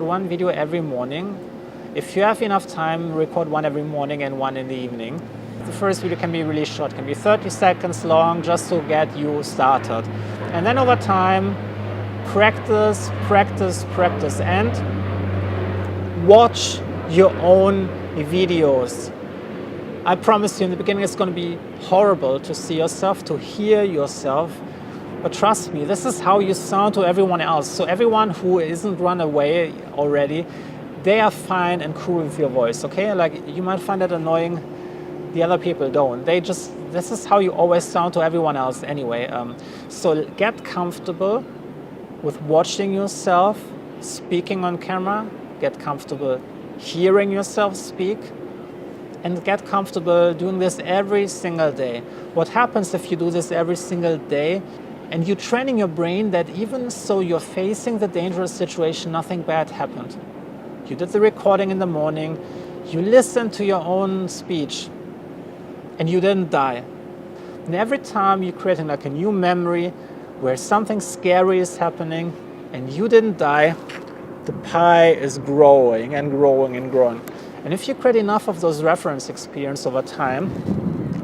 one video every morning. If you have enough time, record one every morning and one in the evening. The first video can be really short, can be 30 seconds long, just to get you started. And then over time, practice, practice, practice, and watch your own videos. I promise you in the beginning it's going to be horrible to see yourself, to hear yourself. But trust me, this is how you sound to everyone else. So everyone who isn't run away already, they are fine and cool with your voice, okay? Like, you might find that annoying, the other people don't. This is how you always sound to everyone else anyway. So get comfortable with watching yourself speaking on camera, get comfortable hearing yourself speak, and get comfortable doing this every single day. What happens if you do this every single day and you're training your brain that even so you're facing the dangerous situation, nothing bad happened. You did the recording in the morning, you listened to your own speech, and you didn't die. And every time you're creating like a new memory where something scary is happening and you didn't die, the pie is growing and growing and growing. And if you create enough of those reference experience over time,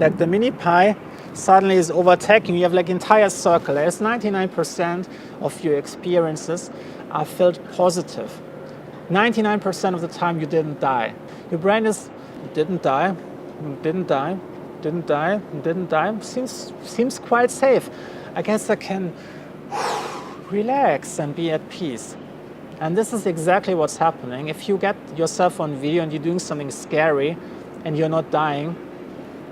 like the mini pie suddenly is overtaking, you have like entire circle. There's 99% of your experiences are filled positive. 99% of the time you didn't die. Your brain is, didn't die, didn't die, didn't die, didn't die. Seems quite safe. I guess I can relax and be at peace. And this is exactly what's happening. If you get yourself on video and you're doing something scary and you're not dying,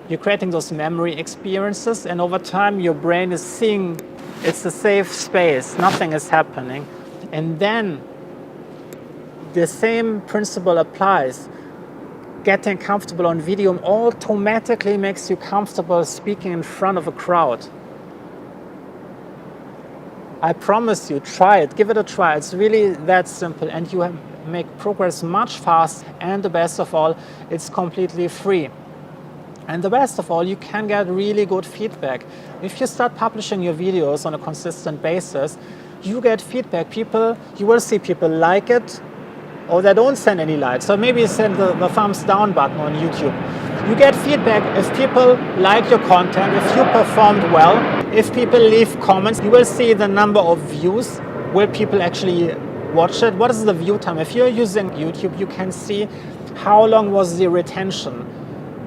you're creating those memory experiences, and over time your brain is seeing it's a safe space, nothing is happening. And then the same principle applies. Getting comfortable on video automatically makes you comfortable speaking in front of a crowd. I promise you, try it, give it a try. It's really that simple, and you make progress much faster, and the best of all, it's completely free. And the best of all, you can get really good feedback. If you start publishing your videos on a consistent basis, you get feedback. You will see people like it, or they don't send any likes. So maybe send the thumbs down button on YouTube. You get feedback if people like your content, if you performed well, if people leave comments. You will see the number of views. Will people actually watch it? What is the view time? If you're using YouTube, you can see how long was the retention.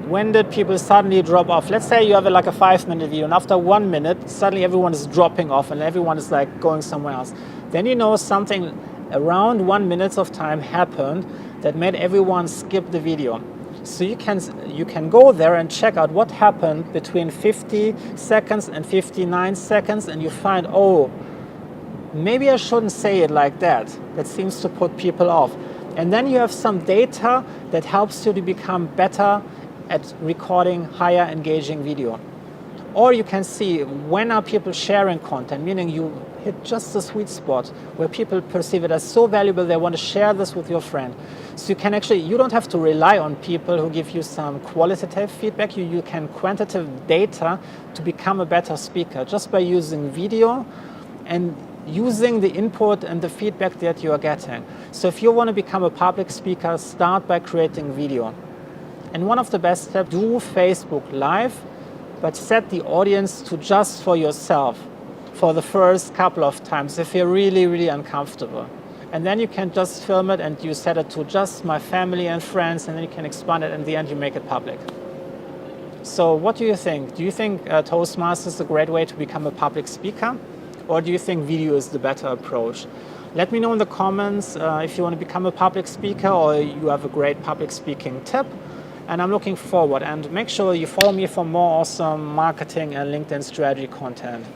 When did people suddenly drop off? Let's say you have like a 5-minute video, and after 1 minute, suddenly everyone is dropping off and everyone is like going somewhere else. Then you know something around 1 minute of time happened that made everyone skip the video. So you can go there and check out what happened between 50 seconds and 59 seconds, and you find, oh, maybe I shouldn't say it like that. That seems to put people off. And then you have some data that helps you to become better at recording higher engaging video. Or you can see when are people sharing content, meaning you hit just the sweet spot where people perceive it as so valuable they want to share this with your friend. So you don't have to rely on people who give you some qualitative feedback. You can quantitative data to become a better speaker just by using video and using the input and the feedback that you are getting. So if you want to become a public speaker, start by creating video. And one of the best steps, do Facebook Live, but set the audience to just for yourself for the first couple of times if you're really, really uncomfortable. And then you can just film it and you set it to just my family and friends, and then you can expand it, and in the end you make it public. So what do you think? Do you think Toastmasters is a great way to become a public speaker? Or do you think video is the better approach? Let me know in the comments if you want to become a public speaker or you have a great public speaking tip. And I'm looking forward, and make sure you follow me for more awesome marketing and LinkedIn strategy content.